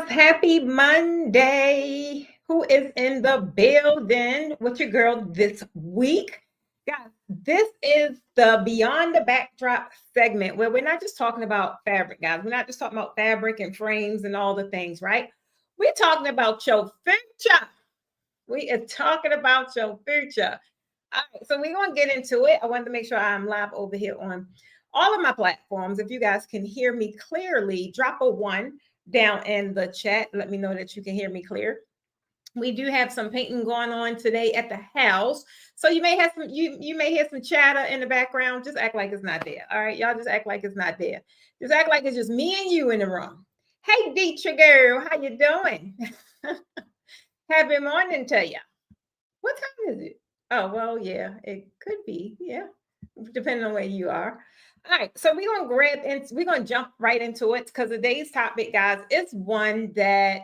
guys, happy Monday. Who is in the building with your girl this week? Guys, this is the Beyond the Backdrop segment where we're not just talking about fabric, guys. We're not just talking about fabric and frames and all the things, right? We're talking about your future. We are talking about your future. All right, so we're going to get into it. I wanted to make sure I'm live over here on all of my platforms. If you guys can hear me clearly, drop a one down in the chat. Let me know that you can hear me clear. We do have some painting going on today at the house, so you may have some you may hear some chatter in the background. Just act like it's not there. All right, y'all just act like it's not there. Just act like it's just me and you in the room. Hey, Deetra girl, how you doing? Happy morning to you. What time is it? Oh, well, yeah, it could be. Yeah, depending on where you are. All right, so we're gonna grab and we're gonna jump right into it because today's topic, guys, is one that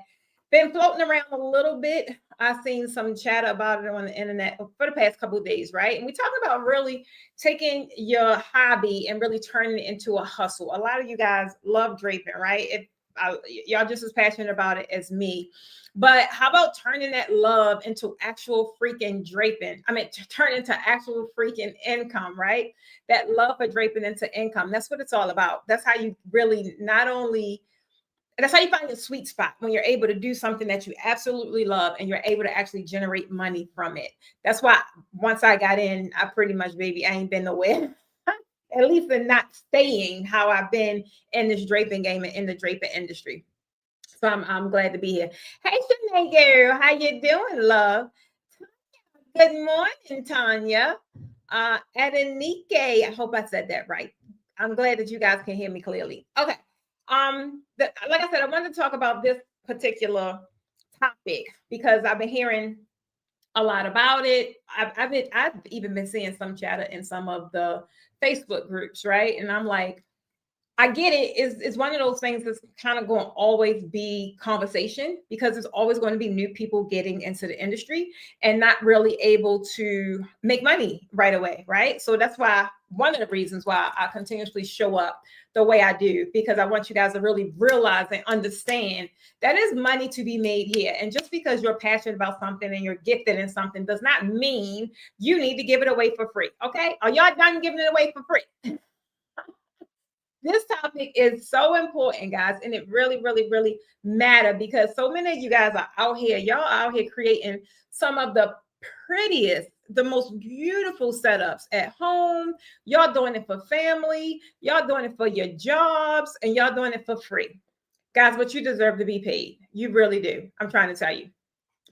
been floating around a little bit. I've seen some chatter about it on the internet for the past couple of days, right? And we talk about really taking your hobby and really turning it into a hustle. A lot of you guys love draping, right? Y'all just as passionate about it as me. But how about turning that love into actual freaking draping? I mean, turn into actual freaking income, right? That love for draping into income. That's what it's all about. That's how you really not only, that's how you find your sweet spot when you're able to do something that you absolutely love and you're able to actually generate money from it. That's why once I got in, I pretty much, baby, I ain't been nowhere. At least in not staying how I've been in this draping game and in the draping industry. So I'm glad to be here. Hey, Shanae girl, how you doing, love? Good morning, Tanya. Adenike, I hope I said that right. I'm glad that you guys can hear me clearly. Okay. Like I said, I wanted to talk about this particular topic because I've been hearing a lot about it. I've even been seeing some chatter in some of the Facebook groups, right? And I'm like, I get it. It's one of those things that's kind of going to always be conversation because there's always going to be new people getting into the industry and not really able to make money right away, right? So that's why one of the reasons why I continuously show up the way I do, because I want you guys to really realize and understand that is money to be made here. And just because you're passionate about something and you're gifted in something does not mean you need to give it away for free. Okay? Are y'all done giving it away for free? This topic is so important, guys, and it really, really, really matter because so many of you guys are out here. Y'all out here creating some of the prettiest, the most beautiful setups at home. Y'all doing it for family. Y'all doing it for your jobs, and y'all doing it for free. Guys, what you deserve to be paid. You really do. I'm trying to tell you.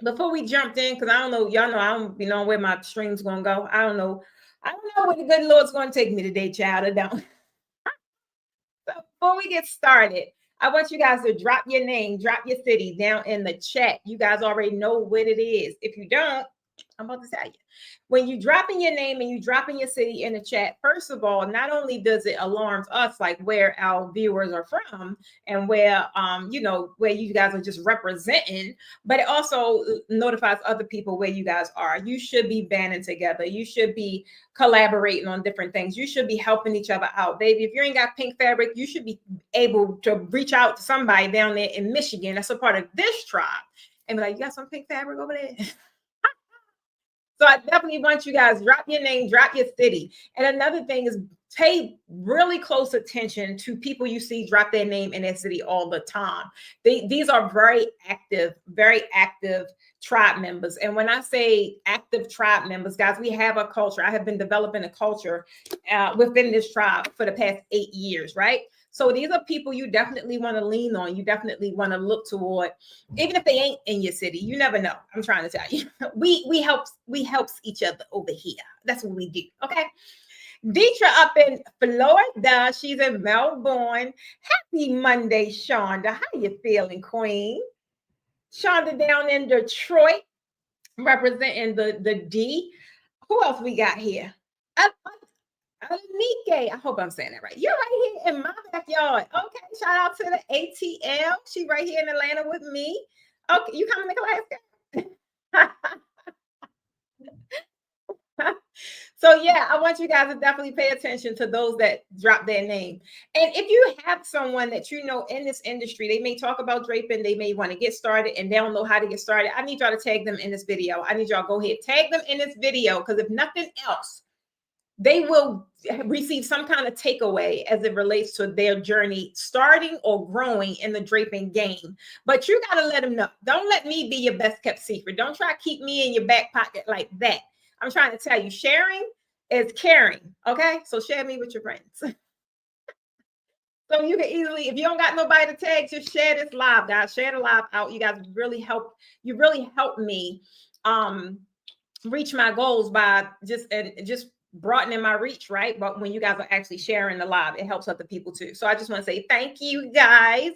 Before we jumped in, because I don't know, y'all know I don't know where my stream's gonna go. I don't know. I don't know where the good Lord's gonna take me today, child. I don't. So before we get started, I want you guys to drop your name, drop your city down in the chat. You guys already know what it is. If you don't, I'm about to tell you. When you drop in your name and you drop in your city in the chat, first of all, not only does it alarms us like where our viewers are from and where where you guys are just representing, but it also notifies other people where you guys are. You should be banding together. You should be collaborating on different things. You should be helping each other out, baby. If you ain't got pink fabric, you should be able to reach out to somebody down there in Michigan that's a part of this tribe and be like, you got some pink fabric over there? So I definitely want you guys drop your name, drop your city. And another thing is pay really close attention to people you see drop their name in their city all the time. These are very active tribe members. And when I say active tribe members, guys, we have a culture. I have been developing a culture within this tribe for the past 8 years, right? So these are people you definitely want to lean on. You definitely want to look toward, even if they ain't in your city. You never know. I'm trying to tell you. We helps each other over here. That's what we do. Okay. Deetra up in Florida. She's in Melbourne. Happy Monday, Shonda. How you feeling, Queen? Shonda down in Detroit, representing the D. Who else we got here? Nike, I hope I'm saying that right. You're right here in my backyard. Okay, shout out to the ATL. She right here in Atlanta with me. Okay, you coming to class? So yeah, I want you guys to definitely pay attention to those that drop their name. And if you have someone that you know in this industry, they may talk about draping, they may want to get started and they don't know how to get started. I need y'all to tag them in this video. I need y'all to go ahead, tag them in this video, because if nothing else, they will receive some kind of takeaway as it relates to their journey starting or growing in the draping game. But you got to let them know. Don't let me be your best kept secret. Don't try to keep me in your back pocket like that. I'm trying to tell you, sharing is caring. Okay. So share me with your friends. So you can easily, if you don't got nobody to tag, just share this live, guys. Share the live out. You guys really help. You really help me reach my goals by just broadening my reach, right? But when you guys are actually sharing the live, it helps other people too. So I just want to say thank you, guys.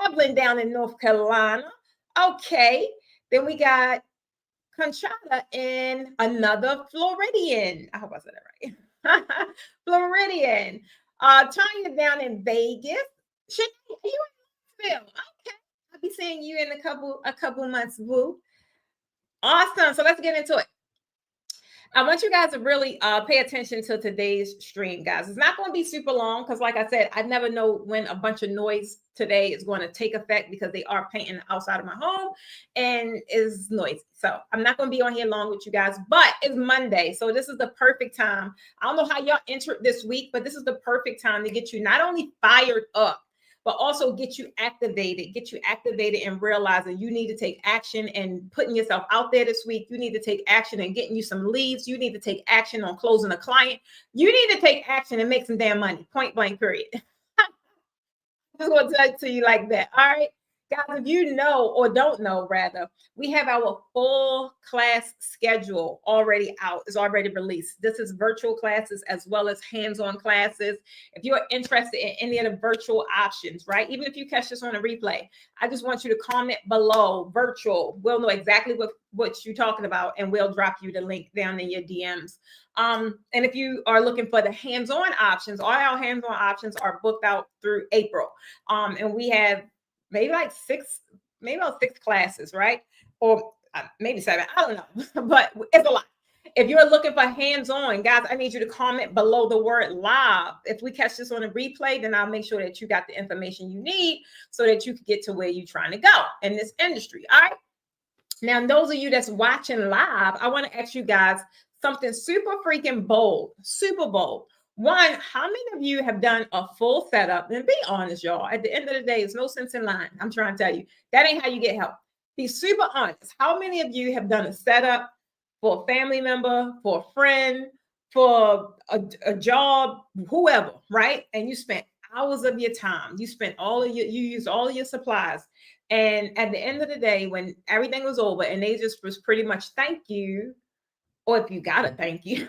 Evelyn down in North Carolina. Okay. Then we got Conchata in another Floridian. I hope I said that right. Floridian. Tanya down in Vegas. Shanae, are you in Nashville? Okay. I'll be seeing you in a couple months, boo. Awesome. So let's get into it. I want you guys to really pay attention to today's stream, guys. It's not going to be super long because, like I said, I never know when a bunch of noise today is going to take effect because they are painting outside of my home and is noisy. So I'm not going to be on here long with you guys, but it's Monday. So this is the perfect time. I don't know how y'all entered this week, but this is the perfect time to get you not only fired up, but also get you activated and realizing you need to take action and putting yourself out there this week. You need to take action and getting you some leads. You need to take action on closing a client. You need to take action and make some damn money, point blank, period. I'm just going to tell it to you like that. All right. Guys, if you know or don't know, rather, we have our full class schedule already out. It's already released. This is virtual classes as well as hands-on classes. If you're interested in any of the virtual options, right? Even if you catch this on a replay, I just want you to comment below virtual. We'll know exactly what you're talking about, and we'll drop you the link down in your DMs. And if you are looking for the hands-on options, all our hands-on options are booked out through April. And we have maybe about six classes, right? Or maybe 7, I don't know, but it's a lot. If you're looking for hands-on, guys, I need you to comment below the word live. If we catch this on a replay, then I'll make sure that you got the information you need so that you can get to where you're trying to go in this industry. All right. Now, those of you that's watching live, I want to ask you guys something super freaking bold, super bold. One, how many of you have done a full setup? And be honest, y'all. At the end of the day, there's no sense in lying. I'm trying to tell you, that ain't how you get help. Be super honest. How many of you have done a setup for a family member, for a friend, for a job, whoever, right? And you spent hours of your time. You used all of your supplies. And at the end of the day, when everything was over and they just was pretty much thank you, or if you got to thank you,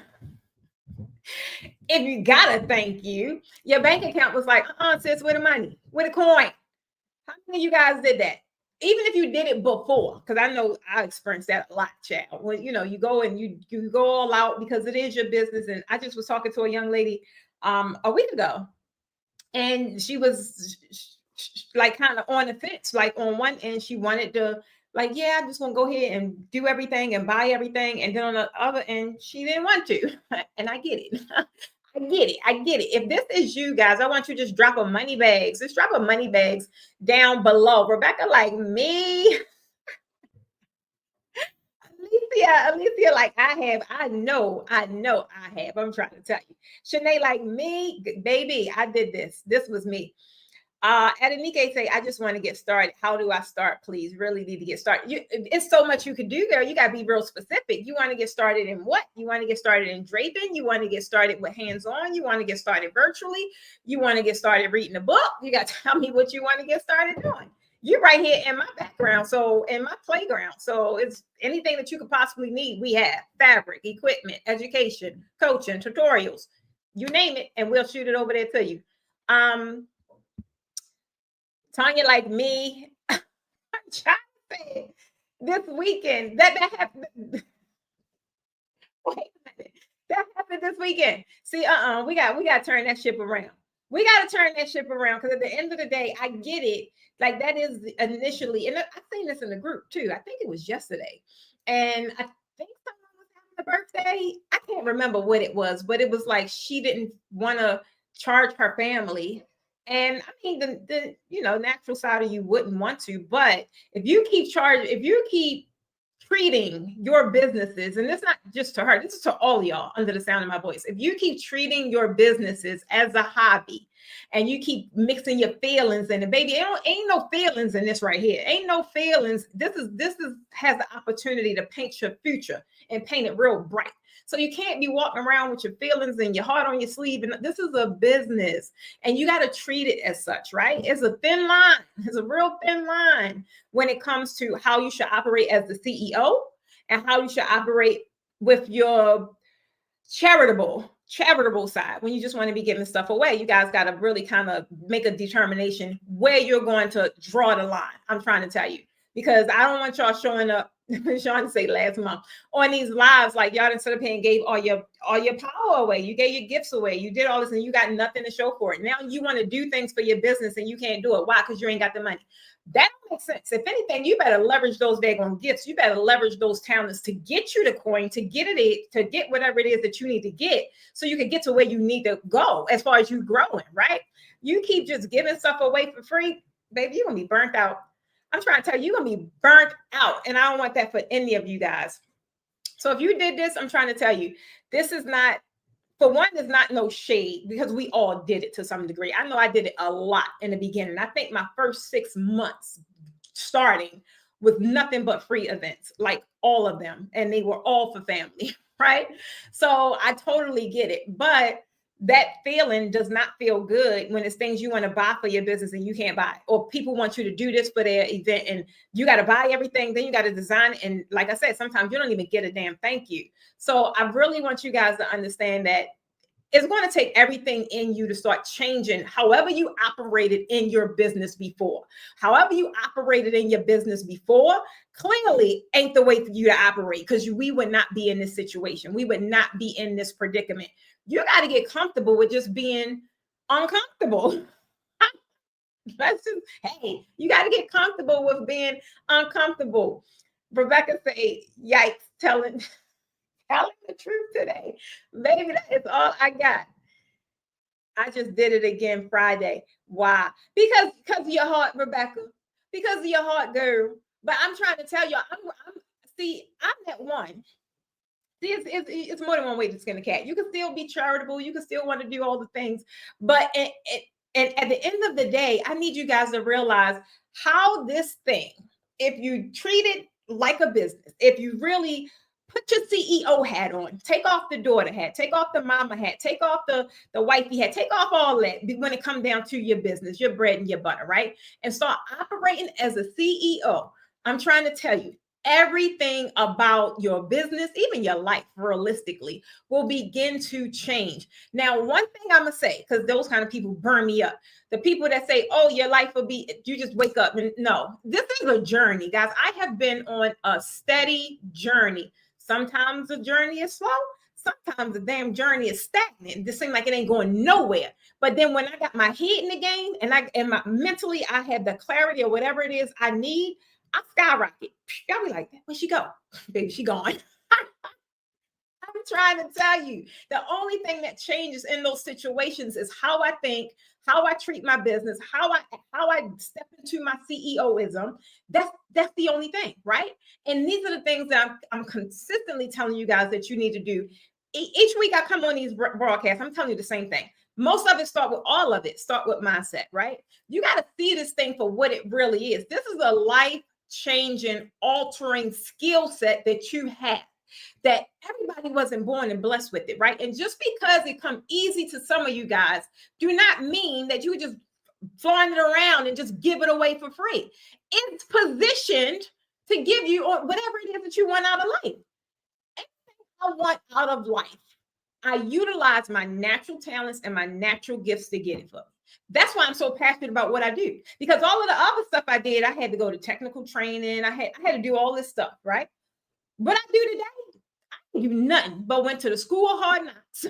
if you got to thank you, your bank account was like, sis, where the money? Where the coin? How many of you guys did that? Even if you did it before, because I know I experienced that a lot, child. When you go and you go all out because it is your business. And I just was talking to a young lady a week ago, and she was like kind of on the fence. Like on one end, she wanted to, like, yeah, I just want to go ahead and do everything and buy everything. And then on the other end, she didn't want to. And I get it. I get it. If this is you guys, I want you to just drop a money bags. Just drop a money bags down below. Rebecca, like me. Alicia, like I know I have. I'm trying to tell you. Shanae, like me, baby, I did this. This was me. Adenike say, I just want to get started. How do I start? Please, really need to get started. It's so much you could do there. You got to be real specific. You want to get started in what? You want to get started in draping. You want to get started with hands-on. You want to get started virtually. You want to get started reading a book. You got to tell me what you want to get started doing. You're right here in my background, so in my playground. So it's anything that you could possibly need. We have fabric, equipment, education, coaching, tutorials, you name it, and we'll shoot it over there to you. Tanya, like me, I'm trying to say this weekend that happened. Wait a minute, that happened this weekend. See, we got to turn that ship around. We got to turn that ship around because at the end of the day, I get it. Like that is initially, and I've seen this in the group too. I think it was yesterday, and I think someone was having the birthday, I can't remember what it was, but it was like she didn't want to charge her family. And I mean, the natural side of you wouldn't want to, but if you keep treating your businesses, and it's not just to her, this is to all y'all under the sound of my voice. If you keep treating your businesses as a hobby and you keep mixing your feelings in it, baby, ain't no feelings in this right here. Ain't no feelings. This is has the opportunity to paint your future and paint it real bright. So you can't be walking around with your feelings and your heart on your sleeve. And this is a business and you got to treat it as such, right? It's a thin line. It's a real thin line when it comes to how you should operate as the CEO and how you should operate with your charitable side. When you just want to be giving stuff away, you guys got to really kind of make a determination where you're going to draw the line. I'm trying to tell you, because I don't want y'all showing up, Sean say last month, on these lives like y'all didn't sit up here and gave all your power away. You gave your gifts away. You did all this and you got nothing to show for it. Now you want to do things for your business and you can't do it. Why? Because you ain't got the money. That makes sense. If anything, you better leverage those daggone gifts. You better leverage those talents to get you the coin, to get whatever it is that you need to get so you can get to where you need to go as far as you growing, right? You keep just giving stuff away for free, baby, you're going to be burnt out. I'm trying to tell you, you're going to be burnt out. And I don't want that for any of you guys. So if you did this, I'm trying to tell you, this is not, for one, there's not no shade because we all did it to some degree. I know I did it a lot in the beginning. I think my first 6 months starting with nothing but free events, like all of them. And they were all for family, right? So I totally get it. But that feeling does not feel good when it's things you want to buy for your business and you can't buy, or people want you to do this for their event and you got to buy everything, then you got to design it. And like I said, sometimes you don't even get a damn thank you. So I really want you guys to understand that it's going to take everything in you to start changing however you operated in your business before. However you operated in your business before clearly ain't the way for you to operate, because we would not be in this situation. We would not be in this predicament. You got to get comfortable with just being uncomfortable. Hey, you got to get comfortable with being uncomfortable. Rebecca say, yikes, telling the truth today. Baby, that is all I got. I just did it again Friday. Why? Because of your heart, Rebecca. Because of your heart, girl. But I'm trying to tell you, I'm that one. See, it's more than one way to skin a cat. You can still be charitable. You can still want to do all the things. But and at the end of the day, I need you guys to realize how this thing, if you treat it like a business, if you really put your CEO hat on, take off the daughter hat, take off the mama hat, take off the wifey hat, take off all that when it comes down to your business, your bread and your butter, right? And start operating as a CEO. I'm trying to tell you, everything about your business, even your life, realistically, will begin to change. Now, one thing I'm going to say, because those kind of people burn me up. The people that say, oh, your life will be, you just wake up. And no, this is a journey, guys. I have been on a steady journey. Sometimes the journey is slow. Sometimes the damn journey is stagnant. It seems like it ain't going nowhere. But then when I got my head in the game and mentally I had the clarity or whatever it is I need, I skyrocket. Y'all be like, where'd she go? Baby, she gone. I'm trying to tell you, the only thing that changes in those situations is how I think, how I treat my business, how I step into my CEOism. That's the only thing, right? And these are the things that I'm consistently telling you guys that you need to do. Each week I come on these broadcasts, I'm telling you the same thing. Most of it start with mindset, right? You got to see this thing for what it really is. This is a life-changing, altering skill set that you have, that everybody wasn't born and blessed with it, right? And just because it come easy to some of you guys, do not mean that you just flying it around and just give it away for free. It's positioned to give you whatever it is that you want out of life. Anything I want out of life, I utilize my natural talents and my natural gifts to get it for. That's why I'm so passionate about what I do, because all of the other stuff I did, I had to go to technical training. I had to do all this stuff, right? What I do today, I do nothing but went to the school of hard knocks.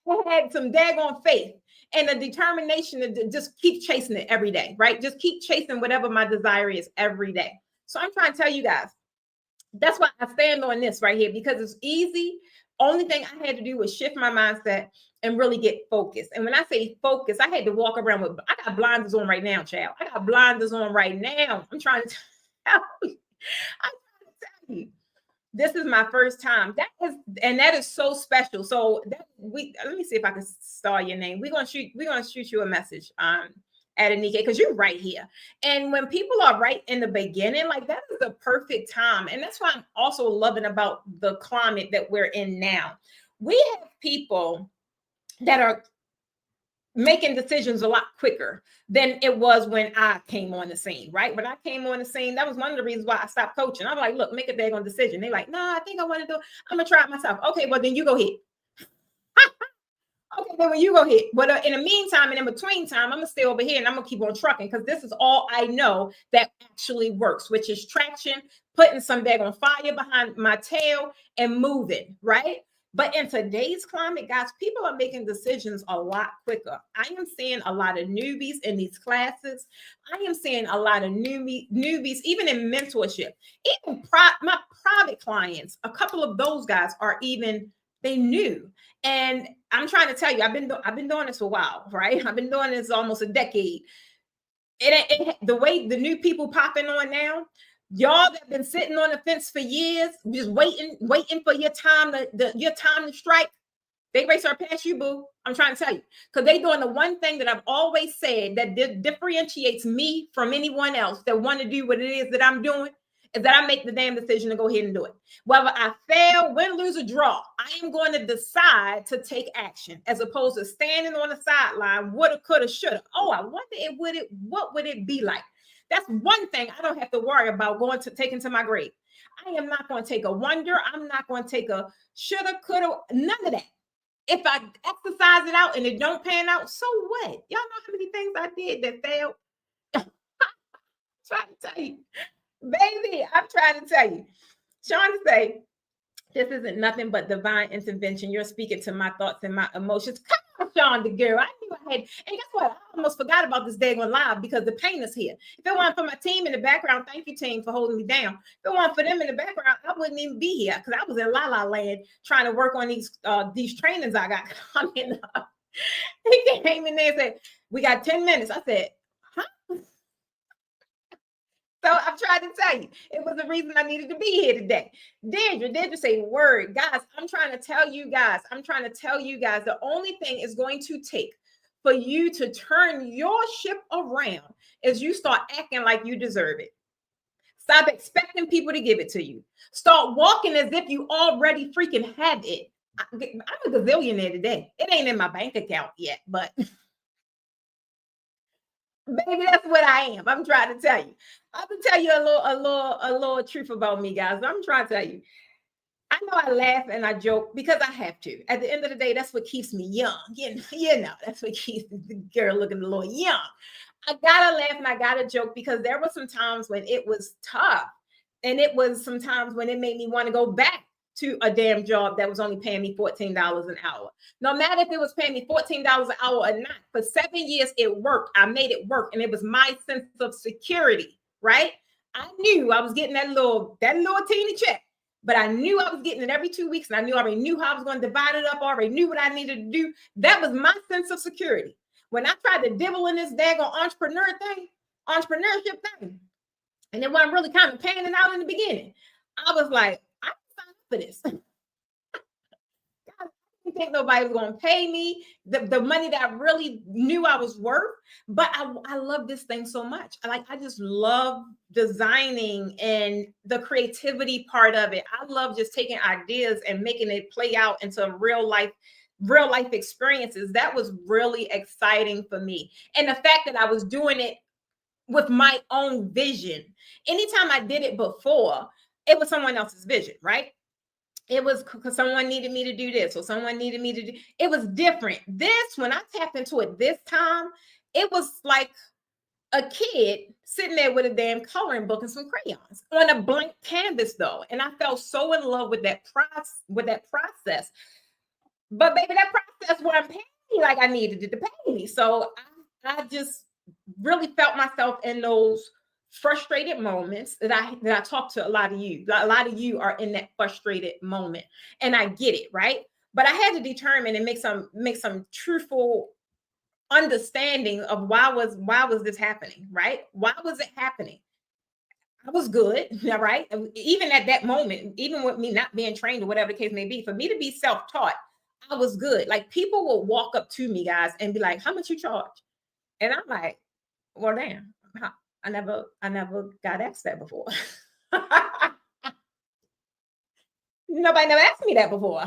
I had some daggone faith and a determination to just keep chasing it every day, right? Just keep chasing whatever my desire is every day. So I'm trying to tell you guys, That's why I stand on this right here, because it's easy. Only thing I had to do was shift my mindset and really get focused. And when I say focus, I had to walk around with, I got blinders on right now, child. I got blinders on right now. I'm trying to tell you. I'm trying to tell you. This is my first time. That is so special. So that let me see if I can star your name. We're gonna shoot you a message. Adenike, because you're right here. And when people are right in the beginning, like that is the perfect time. And that's why I'm also loving about the climate that we're in now. We have people that are making decisions a lot quicker than it was when I came on the scene, right? When I came on the scene, that was one of the reasons why I stopped coaching. I'm like, look, make a daggone decision. They're like, no, I think I want to do it. I'm gonna try it myself. Okay, well then you go ahead. Okay, then when you go ahead. But in the meantime and in between time, I'm gonna stay over here and I'm gonna keep on trucking, because this is all I know that actually works, which is traction, putting some daggone fire behind my tail and moving, right? But in today's climate, guys, people are making decisions a lot quicker. I am seeing a lot of newbies in these classes. I am seeing a lot of newbies, even in mentorship. Even my private clients, a couple of those guys are even, they new. And I'm trying to tell you, I've been doing this for a while, right? I've been doing this almost a decade. The way the new people popping on now, y'all that been sitting on the fence for years, just waiting for your time to strike. They race our past you, boo. I'm trying to tell you, because they doing the one thing that I've always said that differentiates me from anyone else that want to do what it is that I'm doing, is that I make the damn decision to go ahead and do it. Whether I fail, win, lose, or draw, I am going to decide to take action, as opposed to standing on the sideline, woulda, coulda, shoulda. Oh, I wonder what would it be like? That's one thing I don't have to worry about taking to my grave. I am not going to take a wonder. I'm not going to take a shoulda, coulda, none of that. If I exercise it out and it don't pan out, so what? Y'all know how many things I did that failed? Trying to tell you. Baby, I'm trying to tell you. Sean say, this isn't nothing but divine intervention. You're speaking to my thoughts and my emotions. Come on, Sean, the girl. I knew I had. And guess what? I almost forgot about this day on live because the pain is here. If it weren't for my team in the background, thank you, team, for holding me down. If it weren't for them in the background, I wouldn't even be here, because I was in La La Land trying to work on these trainings I got coming up. He came in there and said, we got 10 minutes. I said, huh? So I'm trying to tell you, it was the reason I needed to be here today. Deirdre say, word. Guys, I'm trying to tell you guys, the only thing is going to take for you to turn your ship around is you start acting like you deserve it. Stop expecting people to give it to you. Start walking as if you already freaking have it. I'm a gazillionaire today. It ain't in my bank account yet, but baby, that's what I am. I'm trying to tell you. I'm gonna tell you a little truth about me, guys. I'm trying to tell you. I know I laugh and I joke because I have to. At the end of the day, that's what keeps me young. You know, that's what keeps the girl looking a little young. I gotta laugh and I gotta joke, because there were some times when it was tough, and it was some times when it made me want to go back to a damn job that was only paying me $14 an hour. No matter if it was paying me $14 an hour or not, for 7 years it worked. I made it work, and it was my sense of security, right? I knew I was getting that little teeny check, but I knew I was getting it every 2 weeks, and I already knew how I was going to divide it up. I already knew what I needed to do. That was my sense of security. When I tried to dibble in this daggone entrepreneurship thing, and it wasn't really kind of panning out in the beginning, I was like, I signed up for this. I didn't think nobody was going to pay me the money that I really knew I was worth. But I love this thing so much. I just love designing and the creativity part of it. I love just taking ideas and making it play out into real life experiences. That was really exciting for me. And the fact that I was doing it with my own vision. Anytime I did it before, it was someone else's vision, right? It was because someone needed me to do this, or someone needed me to do. It was different. This, when I tapped into it this time, it was like a kid sitting there with a damn coloring book and some crayons on a blank canvas, though. And I fell so in love with that process. But baby, that process wasn't paying me like I needed it to pay me. So I just really felt myself in those frustrated moments that I talk to a lot of you. A lot of you are in that frustrated moment, and I get it, right? But I had to determine and make some truthful understanding of why was this happening, right? Why was it happening? I was good, all right? Even at that moment, even with me not being trained or whatever the case may be, for me to be self-taught, I was good. Like people will walk up to me, guys, and be like, "How much you charge?" And I'm like, "Well, damn, I never got asked that before." Nobody never asked me that before.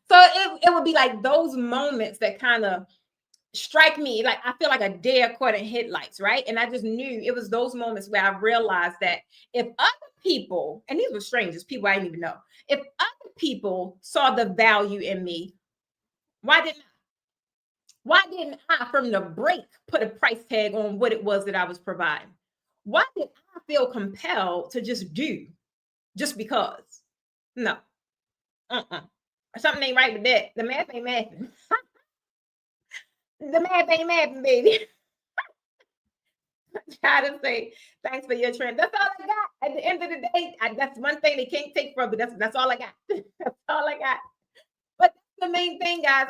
So it would be like those moments that kind of strike me, like I feel like a deer caught in headlights, right? And I just knew it was those moments where I realized that if other people, and these were strangers, people I didn't even know, if other people saw the value in me, why didn't I from the break put a price tag on what it was that I was providing? Why did I feel compelled to just do just because? No. Uh-uh. Something ain't right with that. The math ain't mathing. The math ain't mathing, baby. Try to say thanks for your trend. That's all I got. At the end of the day, that's one thing they can't take from me. That's all I got. That's all I got. But that's the main thing, guys.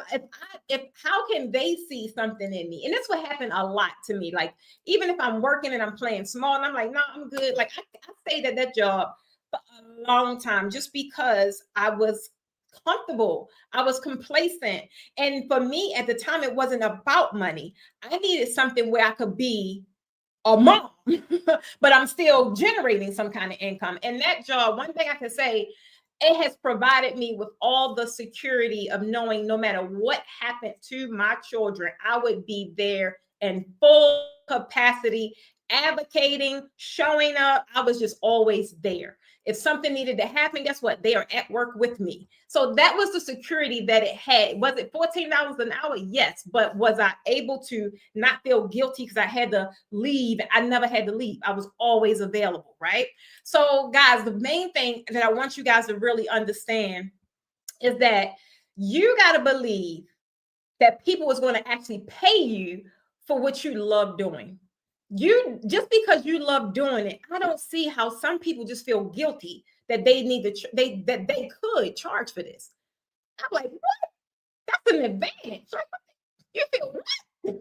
If how can they see something in me? And that's what happened a lot to me. Like even if I'm working and I'm playing small, and I'm like, no, I'm good. Like I stayed at that job for a long time just because I was comfortable. I was complacent. And for me at the time, it wasn't about money. I needed something where I could be a mom, but I'm still generating some kind of income. And that job, one thing I can say, it has provided me with all the security of knowing no matter what happened to my children, I would be there in full capacity, advocating, showing up. I was just always there. If something needed to happen, guess what? They are at work with me. So that was the security that it had. Was it $14 an hour? Yes. But was I able to not feel guilty because I had to leave? I never had to leave. I was always available, right? So, guys, the main thing that I want you guys to really understand is that you got to believe that people is going to actually pay you for what you love doing. You just because you love doing it, I don't see how some people just feel guilty that they need to that they could charge for this. I'm like, what? That's an advantage. Like, you feel what?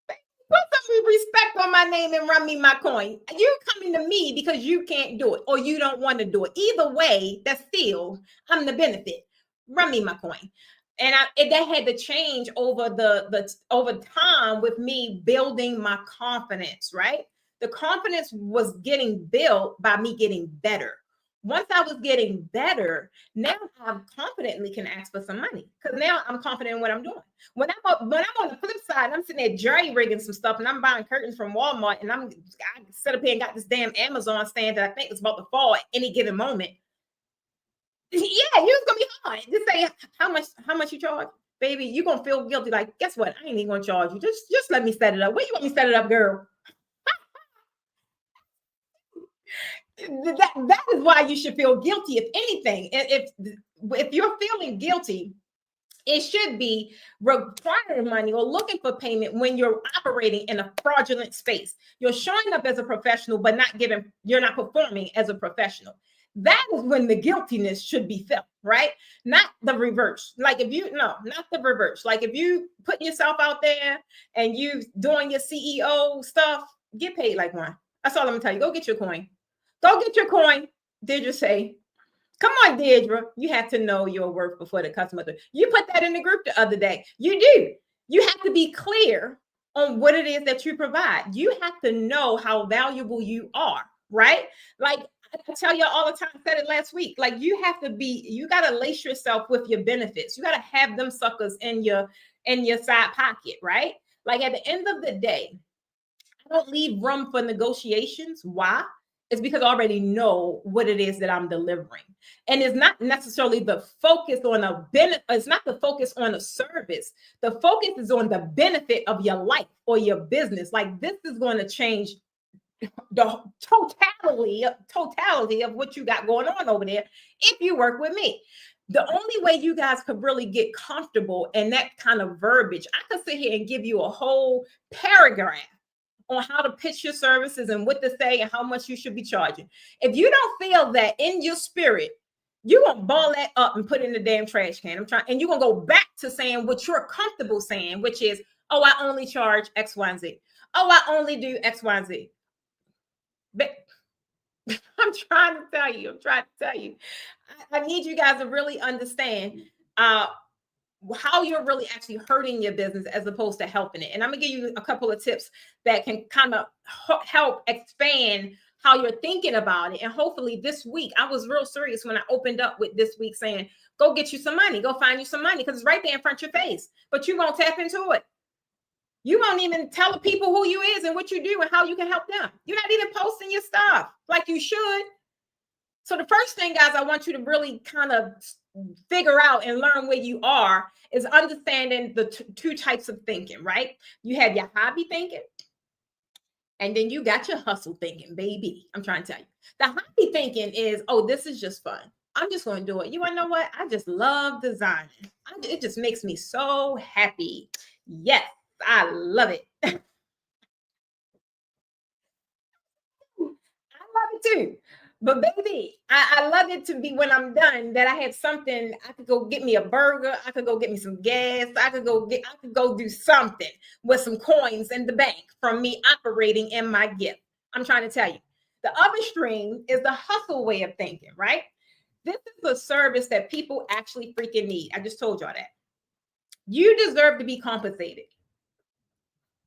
Put some respect on my name and run me my coin. You're coming to me because you can't do it or you don't want to do it. Either way, that's still I'm the benefit. Run me my coin. And that had to change over the over time with me building my confidence, right? The confidence was getting built by me getting better. Once I was getting better, now I confidently can ask for some money because now I'm confident in what I'm doing. When I'm on the flip side, I'm sitting there jerry rigging some stuff and I'm buying curtains from Walmart and I set up here and got this damn Amazon stand that I think is about to fall at any given moment. Yeah, you're gonna be hard. Just say how much you charge, baby. You're gonna feel guilty. Like, guess what? I ain't even gonna charge you. Just let me set it up. Where you want me to set it up, girl? That is why you should feel guilty. If anything, if you're feeling guilty, it should be requiring money or looking for payment when you're operating in a fraudulent space. You're showing up as a professional, but you're not performing as a professional. That is when the guiltiness should be felt, right? Not the reverse. Like not the reverse. Like if you putting yourself out there and you doing your CEO stuff, get paid like one. That's all I'm gonna tell you. Go get your coin. Go get your coin. Deirdre say, come on, Deirdre. You have to know your worth before the customer. You put that in the group the other day. You do. You have to be clear on what it is that you provide. You have to know how valuable you are, right? Like I tell you all the time, I said it last week. Like you got to lace yourself with your benefits. You got to have them suckers in your side pocket, right? Like at the end of the day, I don't leave room for negotiations. Why? It's because I already know what it is that I'm delivering. And it's not necessarily the focus on a benefit. It's not the focus on a service. The focus is on the benefit of your life or your business. Like this is going to change the totality of what you got going on over there if you work with me. The only way you guys could really get comfortable in that kind of verbiage, I could sit here and give you a whole paragraph on how to pitch your services and what to say and how much you should be charging. If you don't feel that in your spirit, you're gonna ball that up and put it in the damn trash can. And you're gonna go back to saying what you're comfortable saying, which is, oh, I only charge X, Y, and Z. Oh, I only do X, Y, and Z. But I'm trying to tell you, I need you guys to really understand how you're really actually hurting your business as opposed to helping it. And I'm gonna give you a couple of tips that can kind of help expand how you're thinking about it. And hopefully this week, I was real serious when I opened up with this week saying, go get you some money, go find you some money, because it's right there in front of your face, but you won't tap into it. You won't even tell the people who you is and what you do and how you can help them. You're not even posting your stuff like you should. So the first thing, guys, I want you to really kind of figure out and learn where you are is understanding the two types of thinking, right? You have your hobby thinking, and then you got your hustle thinking, baby. I'm trying to tell you. The hobby thinking is, oh, this is just fun. I'm just going to do it. You want to know what? I just love designing. It just makes me so happy. Yes, I love it. I love it too. But baby, I love it to be when I'm done that I have something. I could go get me a burger. I could go get me some gas. I could go do something with some coins in the bank from me operating in my gift. I'm trying to tell you. The other stream is the hustle way of thinking, right? This is a service that people actually freaking need. I just told y'all that. You deserve to be compensated.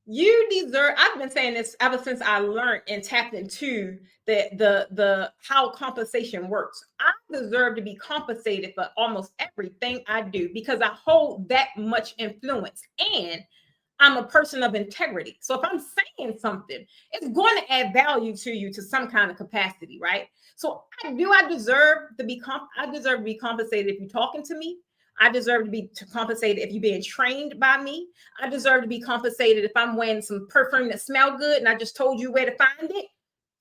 You deserve. I've been saying this ever since I learned and tapped into the how compensation works. I deserve to be compensated for almost everything I do because I hold that much influence and I'm a person of integrity. So if I'm saying something, it's going to add value to you to some kind of capacity, right? So I deserve to be compensated if you're talking to me. I deserve to be compensated if you're being trained by me. I deserve to be compensated if I'm wearing some perfume that smells good and I just told you where to find it.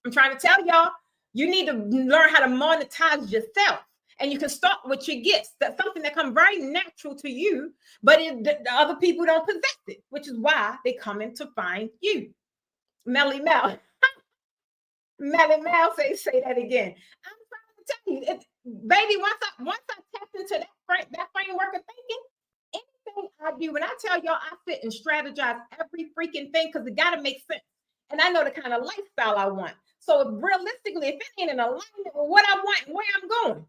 I'm trying to tell y'all, you need to learn how to monetize yourself. And you can start with your gifts. That's something that comes very natural to you, but the other people don't possess it, which is why they come in to find you. Melly Mel. Melly Mel say that again. I'm trying to tell you, baby, once I tap into that framework of thinking, anything I do, when I tell y'all I sit and strategize every freaking thing because it got to make sense. And I know the kind of lifestyle I want. So realistically, if it ain't in alignment with what I want and where I'm going,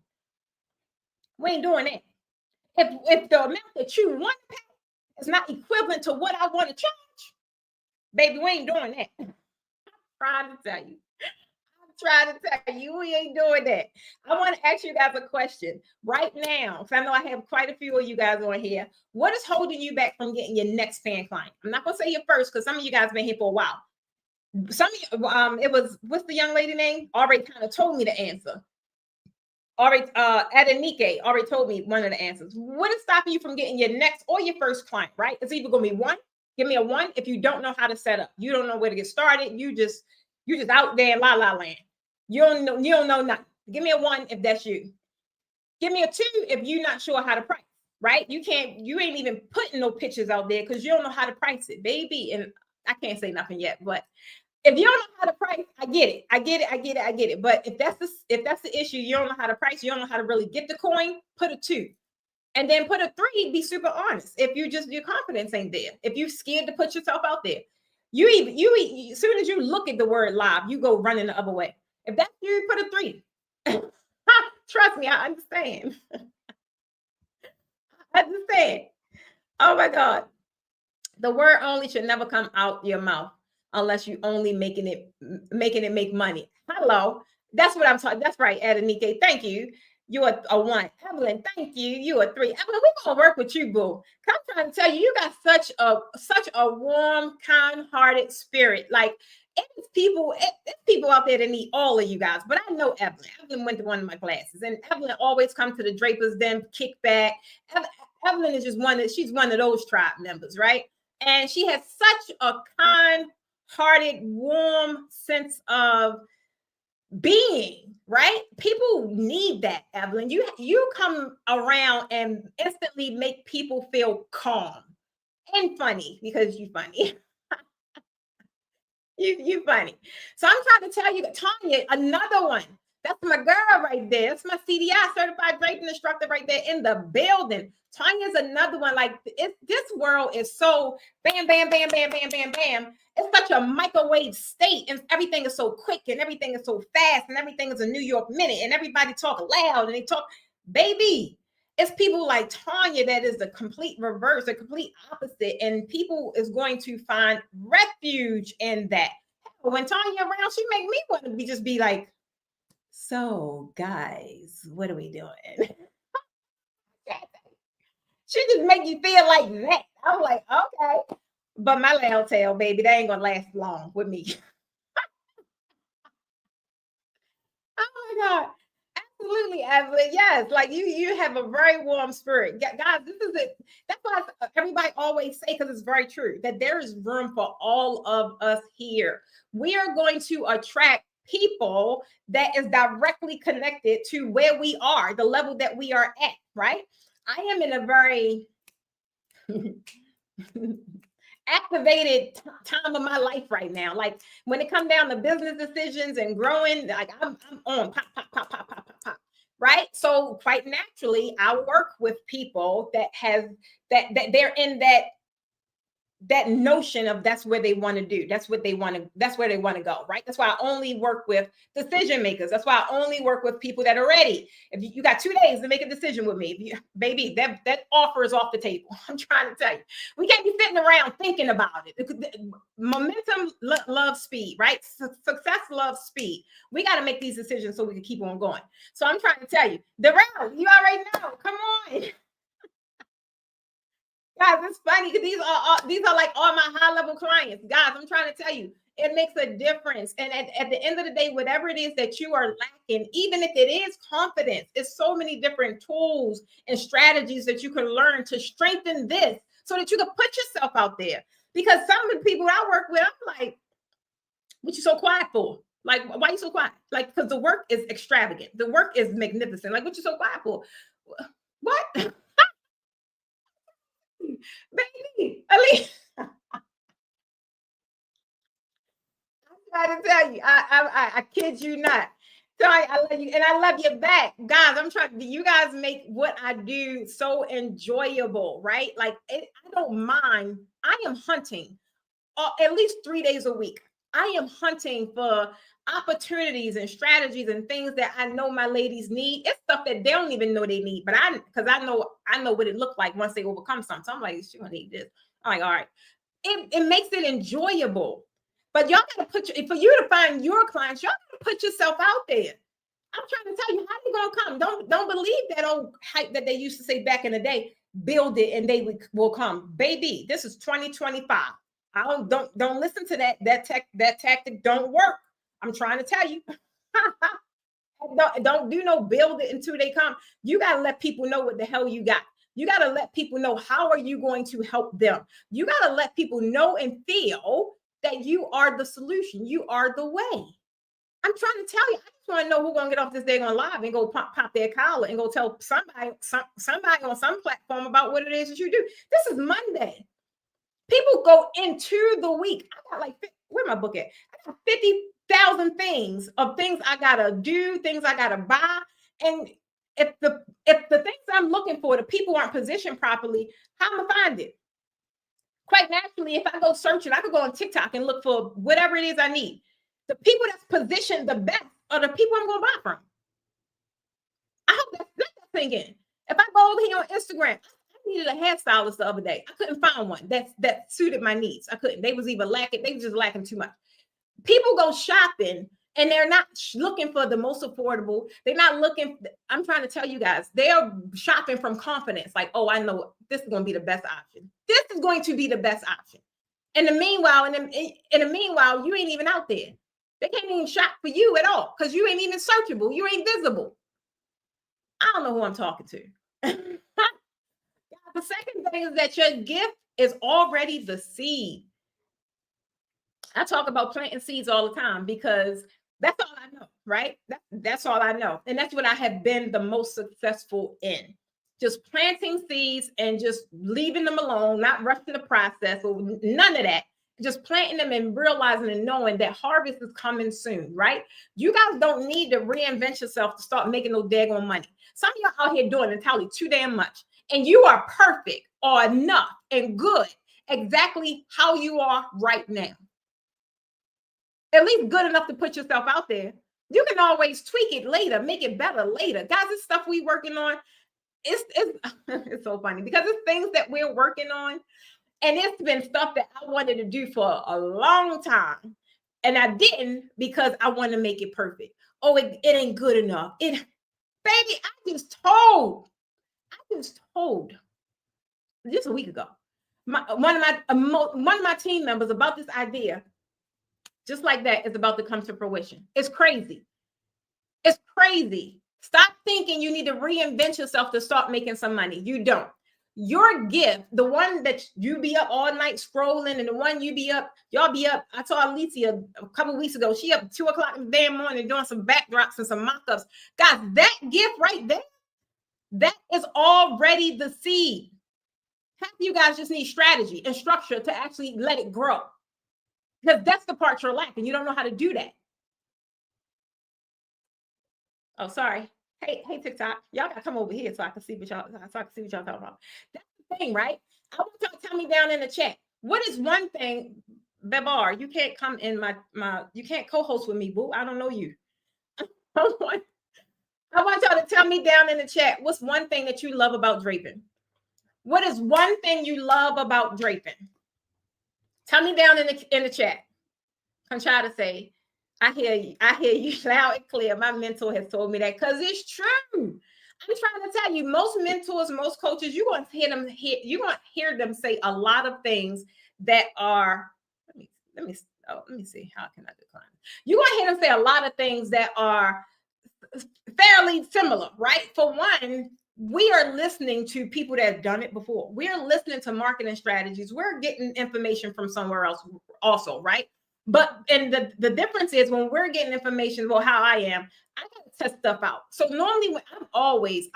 we ain't doing that. If the amount that you want to pay is not equivalent to what I want to charge, baby, we ain't doing that. I'm trying to tell you, we ain't doing that. I want to ask you guys a question right now, because I know I have quite a few of you guys on here. What is holding you back from getting your next paying client? I'm not going to say your first, because some of you guys have been here for a while. Some of you, it was, what's the young lady name? Already kind of told me the answer. Already, Adenike already told me one of the answers. What is stopping you from getting your next or your first client, right? It's either going to be one. Give me a one if you don't know how to set up. You don't know where to get started. You just out there in la la land. You don't know nothing. Give me a one if that's you. Give me a two if you're not sure how to price, right? You ain't even putting no pictures out there because you don't know how to price it, baby. And I can't say nothing yet, but if you don't know how to price, I get it. But if that's the issue, you don't know how to price, you don't know how to really get the coin, put a two. And then put a three, be super honest. If your confidence ain't there, if you're scared to put yourself out there, you as soon as you look at the word live, you go running the other way. If that's you, put a three. Trust me, I understand. I understand. Oh my God. The word only should never come out your mouth unless you only making it make money. Hello. That's what I'm talking. That's right, Adenike. Thank you. You're a one. Evelyn, thank you. You a three. Evelyn, we're gonna work with you, boo. I'm trying to tell you, you got such a warm, kind-hearted spirit. Like it's people out there that need all of you guys. But I know Evelyn. Evelyn went to one of my classes, and Evelyn always comes to the Drapers Den kickback. Evelyn is just she's one of those tribe members, right? And she has such a kind-hearted, warm sense of being, right? People need that, Evelyn. You come around and instantly make people feel calm and funny because you're funny. You funny. So I'm trying to tell you, Tanya, another one. That's my girl right there. That's my CDI certified draping instructor right there in the building. Tanya's another one. Like this world is so bam, bam, bam, bam, bam, bam, bam. It's such a microwave state, and everything is so quick, and everything is so fast, and everything is a New York minute, and everybody talk loud, and they talk, baby. It's people like Tanya that is the complete reverse, the complete opposite, and people is going to find refuge in that. When Tanya around, she make me want to be like, so guys, what are we doing? She just make you feel like that. I'm like, okay. But my loud tail, baby, that ain't gonna last long with me. Oh my God. Absolutely, Evelyn. Yes, like you have a very warm spirit. Guys, this is it. That's why everybody always say, because it's very true, that there is room for all of us here. We are going to attract people that is directly connected to where we are, the level that we are at, right? I am in a very activated time of my life right now. Like when it comes down to business decisions and growing, like I'm on pop, pop, pop, pop, pop, pop, pop. Right. So quite naturally, I work with people that have that they're in that notion of that's where they want to do. That's what they want to, that's where they want to go. Right. That's why I only work with decision makers. That's why I only work with people that are ready. If you got 2 days to make a decision with me, baby, that offer is off the table. I'm trying to tell you, we can't be sitting around thinking about it. Momentum loves speed, right? Success loves speed. We got to make these decisions so we can keep on going. So I'm trying to tell you, Darrell, you already know. Come on. Guys, it's funny because these are like all my high level clients. Guys, I'm trying to tell you, it makes a difference. And at the end of the day, whatever it is that you are lacking, even if it is confidence, it's so many different tools and strategies that you can learn to strengthen this so that you can put yourself out there. Because some of the people I work with, I'm like, what you so quiet for? Like, why you so quiet? Like, because the work is extravagant. The work is magnificent. Like, what you so quiet for? What? Baby, at least I'm trying to tell you, I kid you not. So I love you, and I love you back, guys. I'm trying. You guys make what I do so enjoyable, right? Like I don't mind. I am hunting at least 3 days a week. I am hunting for opportunities and strategies and things that I know my ladies need. It's stuff that they don't even know they need, but because I know what it looked like once they overcome something. So I'm like, she gonna need this. I'm like, all right. It makes it enjoyable. But y'all gotta for you to find your clients, y'all gotta put yourself out there. I'm trying to tell you, how they gonna come? Don't believe that old hype that they used to say back in the day. Build it and they will come. Baby, this is 2025. I don't listen to that tactic don't work. I'm trying to tell you. don't do no build it until they come. You got to let people know what the hell you got. You got to let people know how are you going to help them. You got to let people know and feel that you are the solution. You are the way. I'm trying to tell you. I just want to know who's going to get off this day on live and go pop their collar and go tell somebody on some platform about what it is that you do. This is Monday. People go into the week. I got like, where my book at? I got 50,000 things I gotta do, things I gotta buy. And if the things I'm looking for, the people aren't positioned properly, how am I gonna find it? Quite naturally, if I go searching, I could go on TikTok and look for whatever it is I need. The people that's positioned the best are the people I'm gonna buy from. I hope that's let that thing in. If I go over here on Instagram, needed a hairstylist the other day. I couldn't find one that suited my needs. I couldn't. They was either lacking, they was just lacking too much. People go shopping and they're not looking for the most affordable. They're not looking. I'm trying to tell you guys, they are shopping from confidence. Like, oh, I know this is going to be the best option. This is going to be the best option. In the meanwhile, you ain't even out there. They can't even shop for you at all because you ain't even searchable. You ain't visible. I don't know who I'm talking to. The second thing is that your gift is already the seed. I talk about planting seeds all the time because that's all I know, right? That's all I know. And that's what I have been the most successful in. Just planting seeds and just leaving them alone, not rushing the process or none of that. just planting them and realizing and knowing that harvest is coming soon, right? You guys don't need to reinvent yourself to start making no daggone money. Some of y'all out here doing entirely too damn much, and you are perfect or enough and good exactly how you are right now. At least good enough to put yourself out there. You can always tweak it later, make it better later. Guys, this stuff we working on, it's it's so funny because it's things that we're working on. And it's been stuff that I wanted to do for a long time. And I didn't because I want to make it perfect. Oh, it ain't good enough. Baby, I just told just a week ago, one of my team members about this idea, just like that, is about to come to fruition. It's crazy. It's crazy. Stop thinking you need to reinvent yourself to start making some money. You don't. Your gift, the one that you be up all night scrolling, and the one you be up, y'all be up. I saw Alicia a couple weeks ago. She up 2 o'clock in the damn morning doing some backdrops and some mock-ups. Guys, that gift right there, that is already the seed. Half of you guys just need strategy and structure to actually let it grow. Because that's the part you're lacking. You don't know how to do that. Oh, sorry. Hey, TikTok, y'all gotta come over here so I can see what y'all talking about. That's the thing, right? I want y'all to tell me down in the chat. What is one thing, Bebar? You can't come in my you can't co-host with me, boo. I don't know you. I want y'all to tell me down in the chat. What's one thing that you love about draping? What is one thing you love about draping? Tell me down in the chat. I'm trying to say, I hear you loud and clear. My mentor has told me that because it's true. I'm trying to tell you, most mentors, most coaches, you're going to hear them say a lot of things that are, let me see, how can I decline? You're going to hear them say a lot of things that are fairly similar, right? For one, we are listening to people that have done it before. We're listening to marketing strategies. We're getting information from somewhere else also, right? But and the difference is when we're getting information about how I am, I gotta test stuff out. So normally when I'm always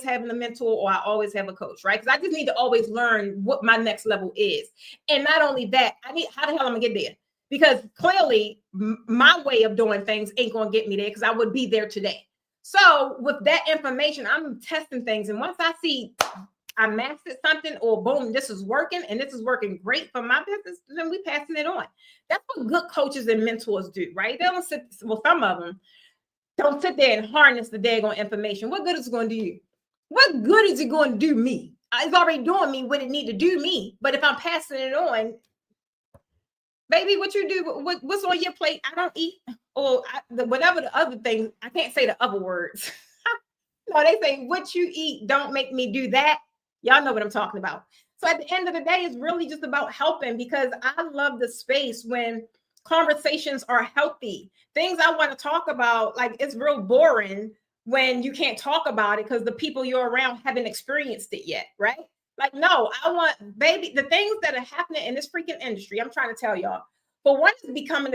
having a mentor or I always have a coach, right? Because I just need to always learn what my next level is. And not only that, how the hell I'm gonna get there? Because clearly my way of doing things ain't gonna get me there because I would be there today. So with that information, I'm testing things. And once I see I mastered something, or boom, this is working and this is working great for my business, then we passing it on. That's what good coaches and mentors do, right? They don't sit, well, some of them don't sit there and harness the daggone information. What good is it going to do you? What good is it going to do me? It's already doing me what it need to do me. But if I'm passing it on, baby, what you do, what's on your plate? I don't eat, or whatever the other things. I can't say the other words. No, they say what you eat don't make me do that. Y'all know what I'm talking about. So at the end of the day, it's really just about helping, because I love the space when conversations are healthy. Things I want to talk about, like, it's real boring when you can't talk about it because the people you're around haven't experienced it yet, right? Like, no, I want, baby, the things that are happening in this freaking industry, I'm trying to tell y'all. But one is becoming,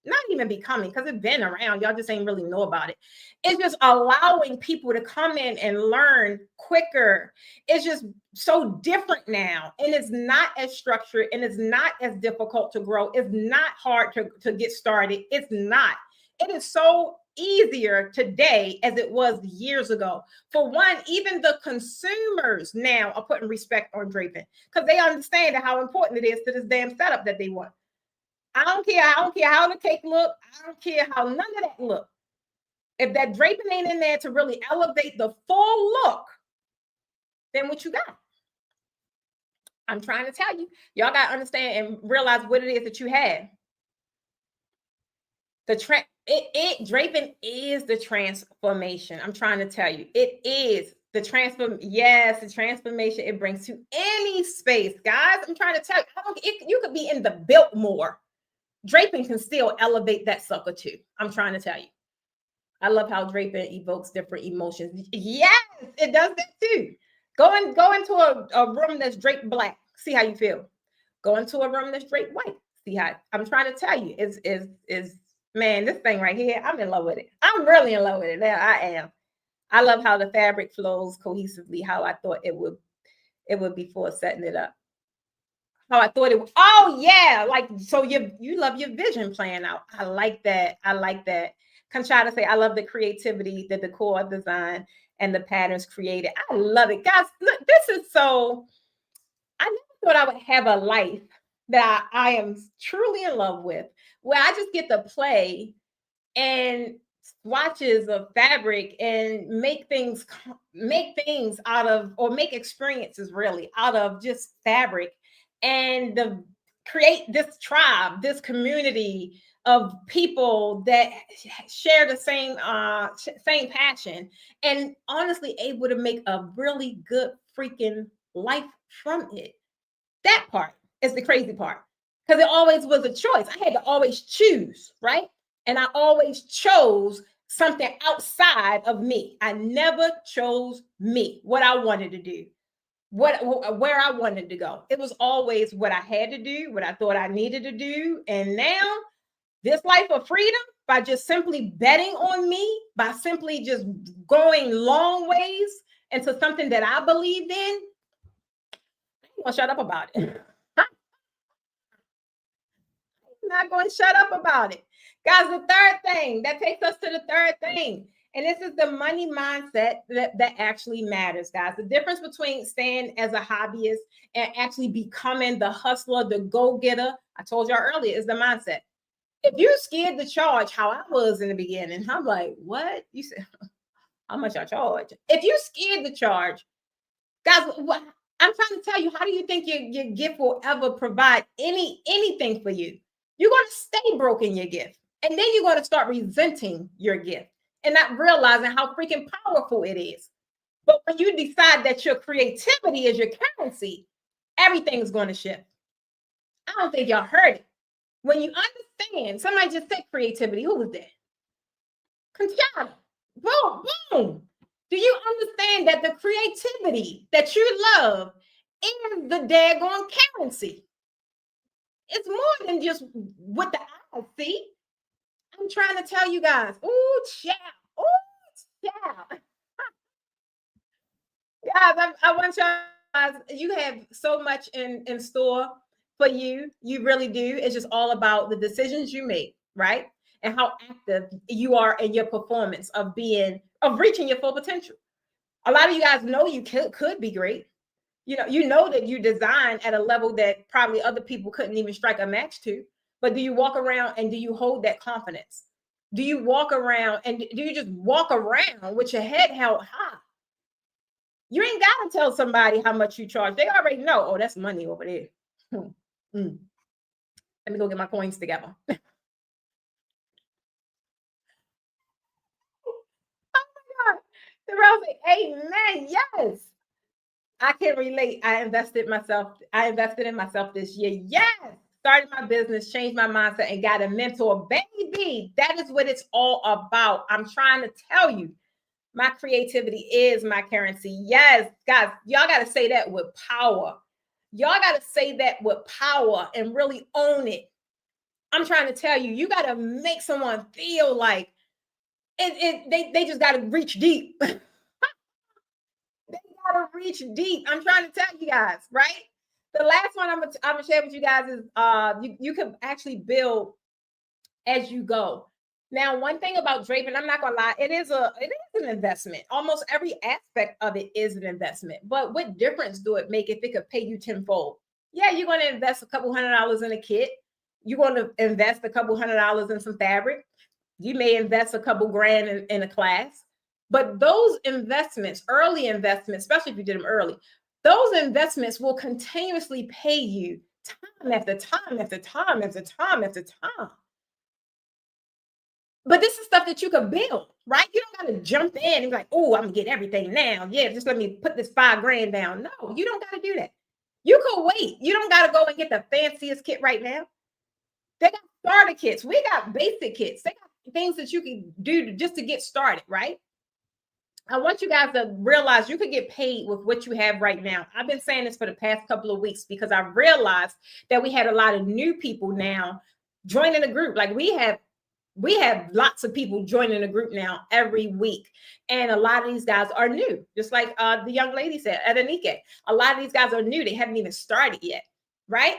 not even becoming, because it's been around. Y'all just ain't really know about it. It's just allowing people to come in and learn quicker. It's just so different now. And it's not as structured, and it's not as difficult to grow. It's not hard to get started. It's not. It is so easier today as it was years ago. For one, even the consumers now are putting respect on draping because they understand how important it is to this damn setup that they want. I don't care how the cake look. I don't care how none of that look. If that draping ain't in there to really elevate the full look, then what you got? I'm trying to tell you. Y'all got to understand and realize what it is that you have. Draping is the transformation. I'm trying to tell you. It is the transformation it brings to any space. Guys, I'm trying to tell you. You could be in the Biltmore. Draping can still elevate that sucker too. I'm trying to tell you. I love how draping evokes different emotions. Yes, it does that too. Go into a room that's draped black. See how you feel. Go into a room that's draped white. See how. I'm trying to tell you. Is man, this thing right here, I'm in love with it. I'm really in love with it. Now I am. I love how the fabric flows cohesively, how I thought it would before setting it up. how I thought it was. Oh yeah, like so you love your vision plan out. I like that. I like that. Conchata say, I love the creativity, the decor design, and the patterns created. I love it. Guys, look, this is so I never thought I would have a life that I am truly in love with, where I just get to play and swatches of fabric and make things out of, or make experiences really out of just fabric, and create this tribe, this community of people that share the same passion, and honestly able to make a really good freaking life from it. That part is the crazy part, because it always was a choice. I had to always choose, right? And I always chose something outside of me. I never chose me, what I wanted to do, where I wanted to go. It was always what I had to do, what I thought I needed to do. And now this life of freedom, by just simply betting on me, by simply just going long ways into something that I believed in, I'm gonna shut up about it. Not going to shut up about it. Guys, the third thing that takes us to the third thing. And this is the money mindset that actually matters, guys. The difference between staying as a hobbyist and actually becoming the hustler, the go-getter, I told y'all earlier, is the mindset. If you're scared to charge, how I was in the beginning, I'm like, what? You said, how much I charge? If you're scared to charge, guys, what, I'm trying to tell you, how do you think your gift will ever provide anything for you? You're going to stay broke in your gift. And then you're going to start resenting your gift and not realizing how freaking powerful it is. But when you decide that your creativity is your currency, everything's going to shift. I don't think y'all heard it. When you understand, somebody just said creativity. Who was that? Conchata. Boom, boom. Do you understand that the creativity that you love is the daggone currency? It's more than just what the eyes see. I'm trying to tell you guys. Ooh, child. Ooh, child. Guys, I want y'all guys, you have so much in store for you. You really do. It's just all about the decisions you make, right? And how active you are in your performance of reaching your full potential. A lot of you guys know you could be great. You know that you design at a level that probably other people couldn't even strike a match to. But do you walk around and do you hold that confidence? Do you walk around and do you just walk around with your head held high? You ain't got to tell somebody how much you charge. They already know. Oh, that's money over there. Let me go get my coins together. Oh my God. The Rose, amen. Yes. I can relate. I invested in myself this year. Yes. Started my business, changed my mindset, and got a mentor. Baby, that is what it's all about. I'm trying to tell you, my creativity is my currency. Yes, guys, y'all got to say that with power. Y'all got to say that with power and really own it. I'm trying to tell you, you got to make someone feel like they just got to reach deep. They got to reach deep. I'm trying to tell you guys, right? The last one I'm gonna share with you guys is you can actually build as you go. Now, one thing about draping, I'm not gonna lie, it is an investment. Almost every aspect of it is an investment. But what difference do it make if it could pay you tenfold? Yeah, you're gonna invest a couple $100s in a kit. You're gonna invest a couple $100s in some fabric. You may invest a couple grand in a class. But those investments, early investments, especially if you did them early, those investments will continuously pay you time after time after time after time after time. But this is stuff that you could build, right? You don't got to jump in and be like, oh, I'm gonna get everything now. Yeah, just let me put this 5 grand down. No, you don't got to do that. You could wait. You don't got to go and get the fanciest kit right now. They got starter kits. We got basic kits. They got things that you can do just to get started, right? I want you guys to realize you could get paid with what you have right now. I've been saying this for the past couple of weeks because I realized that we had a lot of new people now joining the group. Like we have lots of people joining the group now every week. And a lot of these guys are new, just like the young lady said, Adenike. A lot of these guys are new. They haven't even started yet, right?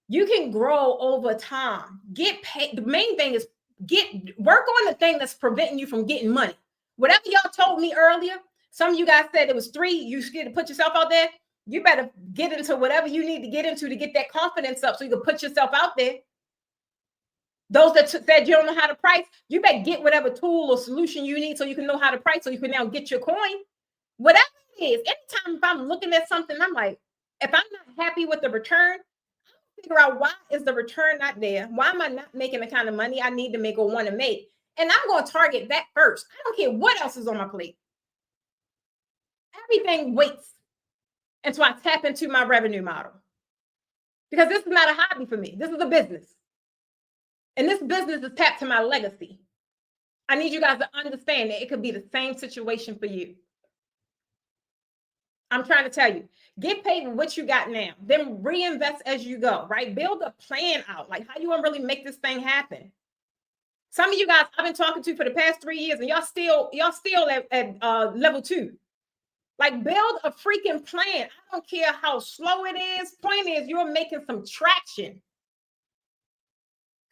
You can grow over time. Get paid. The main thing is work on the thing that's preventing you from getting money. Whatever y'all told me earlier, some of you guys said it was 3. You scared to put yourself out there. You better get into whatever you need to get into to get that confidence up so you can put yourself out there. Those that said you don't know how to price, you better get whatever tool or solution you need so you can know how to price so you can now get your coin. Whatever it is, anytime if I'm looking at something, I'm like, if I'm not happy with the return, figure out why is the return not there? Why am I not making the kind of money I need to make or want to make? And I'm going to target that first. I don't care what else is on my plate. Everything waits until I tap into my revenue model. Because this is not a hobby for me. This is a business. And this business is tapped to my legacy. I need you guys to understand that it could be the same situation for you. I'm trying to tell you, get paid with what you got now, then reinvest as you go, right? Build a plan out, like how you want to really make this thing happen. Some of you guys I've been talking to for the past 3 years, and y'all still at level 2. Like, build a freaking plan. I don't care how slow it is. Point is, you're making some traction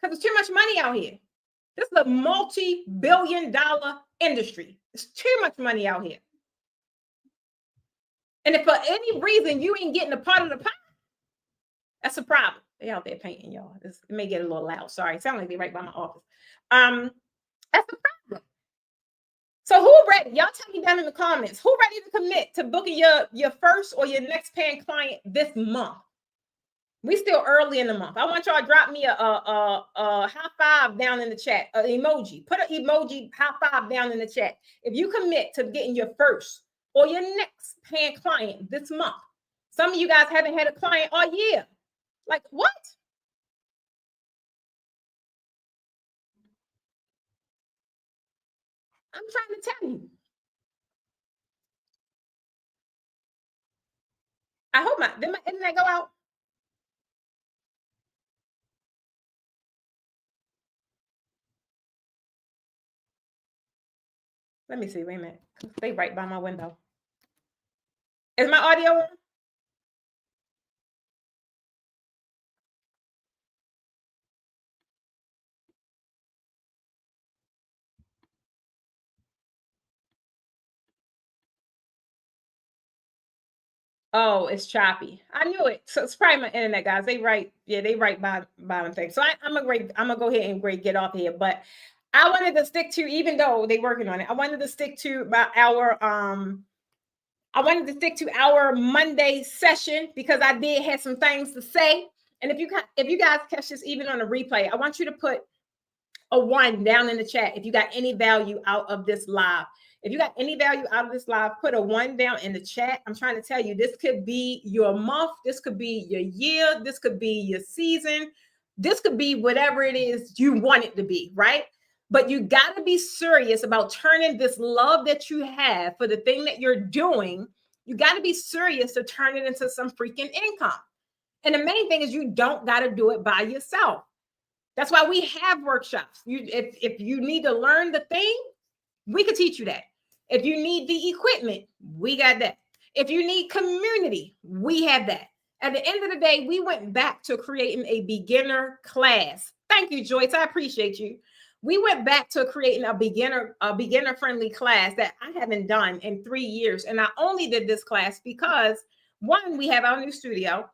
because there's too much money out here. This is a multi-billion-dollar industry. There's too much money out here. And if for any reason you ain't getting a part of the pie, that's a problem. They out there painting, y'all. It may get a little loud. Sorry, it sounds like they're right by my office. That's a problem. So who ready? Y'all tell me down in the comments. Who ready to commit to booking your first or your next paying client this month? We still early in the month. I want y'all to drop me a high five down in the chat, an emoji. Put an emoji high five down in the chat. If you commit to getting your first or your next paying client this month. Some of you guys haven't had a client all year. Like, what? I'm trying to tell you. I hope did my internet go out? Let me see. Wait a minute. Stay right by my window. Is my audio on? Oh, it's choppy. I knew it. So it's probably my internet, guys. They right by my thing. So I'm gonna go ahead and get off here. But I wanted to stick to, even though they working on it, I wanted to stick to our Monday session because I did have some things to say. And if you guys catch this even on a replay, I want you to put a 1 down in the chat if you got any value out of this live. If you got any value out of this live, put a 1 down in the chat. I'm trying to tell you, this could be your month. This could be your year. This could be your season. This could be whatever it is you want it to be, right? But you got to be serious about turning this love that you have for the thing that you're doing. You got to be serious to turn it into some freaking income. And the main thing is you don't got to do it by yourself. That's why we have workshops. If you need to learn the thing, we could teach you that. If you need the equipment, we got that. If you need community, we have that. At the end of the day, we went back to creating a beginner class. Thank you, Joyce. I appreciate you. We went back to creating a beginner-friendly class that I haven't done in 3 years. And I only did this class because, 1, we have our new studio.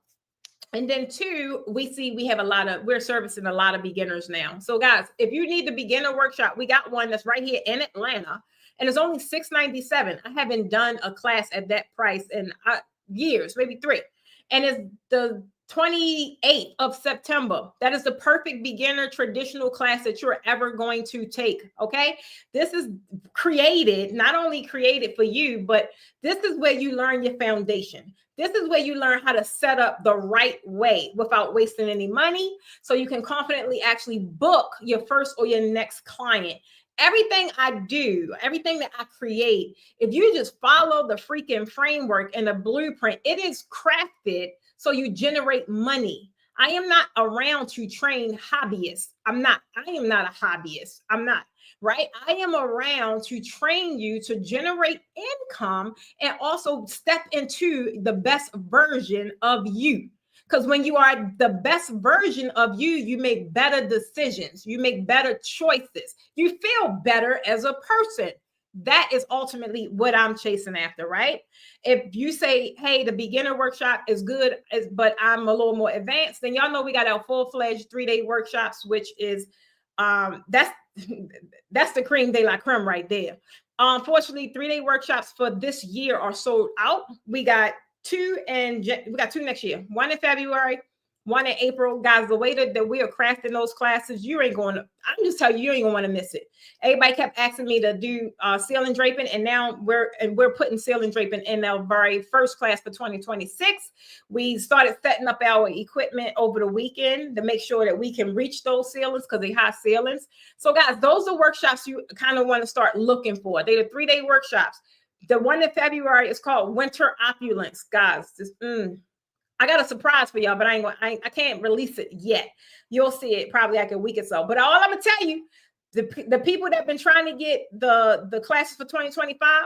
And then 2, we're servicing a lot of beginners now. So guys, if you need the beginner workshop, we got one that's right here in Atlanta and it's only $697. I haven't done a class at that price in years, maybe 3. And it's the 28th of September. That is the perfect beginner traditional class that you're ever going to take. Okay. This is not only created for you, but this is where you learn your foundation. This is where you learn how to set up the right way without wasting any money so you can confidently actually book your first or your next client. Everything I do, everything that I create, if you just follow the freaking framework and the blueprint, it is crafted so you generate money. I am not around to train hobbyists. I am not a hobbyist. I'm not, right? I am around to train you to generate income and also step into the best version of you. Because when you are the best version of you, you make better decisions, you make better choices, you feel better as a person. That is ultimately what I'm chasing after, right? If you say, hey, the beginner workshop is good, but I'm a little more advanced, then y'all know we got our full-fledged 3-day workshops, which is that's the cream de la creme right there. Unfortunately, 3-day workshops for this year are sold out. We got two next year, one in February, one in April. Guys, the way that we are crafting those classes, you ain't going to, I'm just telling you, you ain't gonna want to miss it. Everybody kept asking me to do ceiling draping, and now we're putting ceiling draping in our very first class for 2026. We started setting up our equipment over the weekend to make sure that we can reach those ceilings because they high ceilings. So guys, those are workshops you kind of want to start looking for. They're the 3-day workshops. The one in February is called Winter Opulence, guys. I got a surprise for y'all, but I can't release it yet. You'll see it probably like a week or so. But all I'm gonna tell you, the people that have been trying to get the classes for 2025,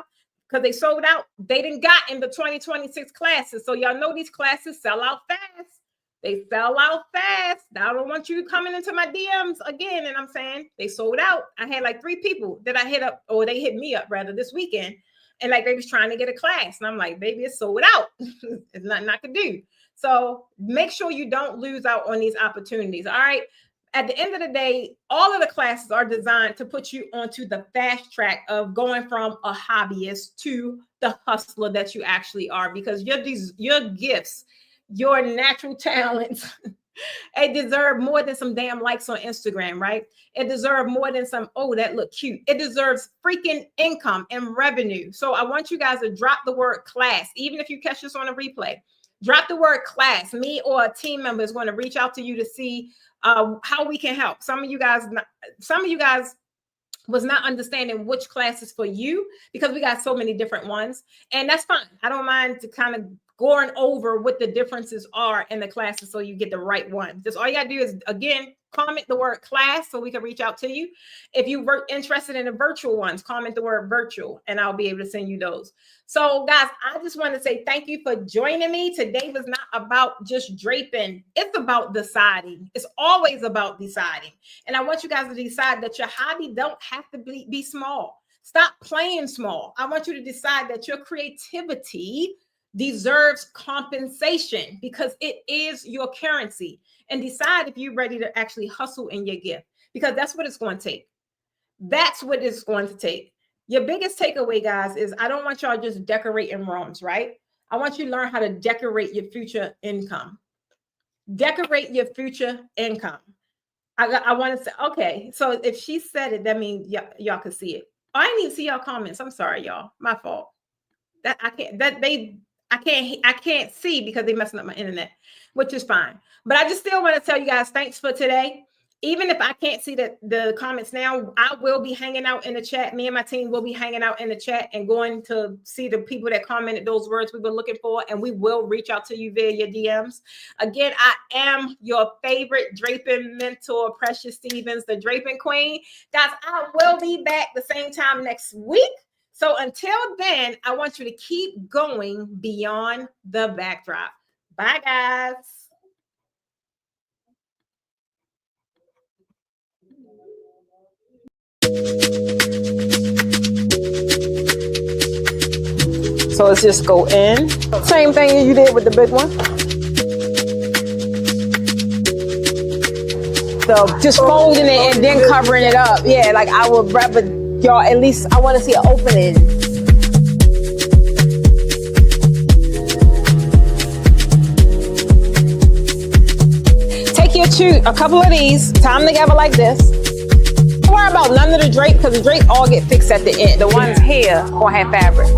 because they sold out, they didn't got in the 2026 classes. So y'all know these classes sell out fast. They sell out fast. I don't want you coming into my DMs again. And I'm saying they sold out. I had like 3 people that I hit up, or they hit me up rather, this weekend. And like they was trying to get a class. And I'm like, baby, it's sold out. It's nothing I could do. So make sure you don't lose out on these opportunities. All right. At the end of the day, all of the classes are designed to put you onto the fast track of going from a hobbyist to the hustler that you actually are, because your gifts, your natural talents, it deserves more than some damn likes on Instagram, right? It deserves more than some, oh, that look cute. It deserves freaking income and revenue. So I want you guys to drop the word class. Even if you catch this on a replay, drop the word class. Me or a team member is going to reach out to you to see how we can help. Some of you guys was not understanding which class is for you, because we got so many different ones, and that's fine. I don't mind to kind of going over what the differences are in the classes so you get the right one. Just all you gotta do is, again, comment the word class so we can reach out to you. If you were interested in the virtual ones, comment the word virtual and I'll be able to send you those. So guys, I just want to say thank you for joining me. Today was not about just draping. It's about deciding. It's always about deciding. And I want you guys to decide that your hobby don't have to be small. Stop playing small. I want you to decide that your creativity deserves compensation, because it is your currency. And decide if you're ready to actually hustle in your gift, because that's what it's going to take. That's what it's going to take. Your biggest takeaway, guys, is I don't want y'all just decorating rooms, right? I want you to learn how to decorate your future income. Decorate your future income. I want to say, okay, so if she said it, that means y'all could see it. Oh, I didn't even see y'all comments. I'm sorry, y'all. My fault. I can't see because they're messing up my internet, which is fine. But I just still want to tell you guys, thanks for today. Even if I can't see the comments now, I will be hanging out in the chat. Me and my team will be hanging out in the chat and going to see the people that commented those words we were looking for. And we will reach out to you via your DMs. Again, I am your favorite draping mentor, Precious Stevens, the draping queen. Guys, I will be back the same time next week. So until then, I want you to keep going beyond the backdrop. Bye, guys. So let's just go in. Same thing you did with the big one. So just folding it and then covering it up. Yeah, like I would rather y'all, at least I want to see an opening. Take a couple of these, tie them together like this. Don't worry about none of the drape, because the drape all get fixed at the end. The ones here gonna have fabric.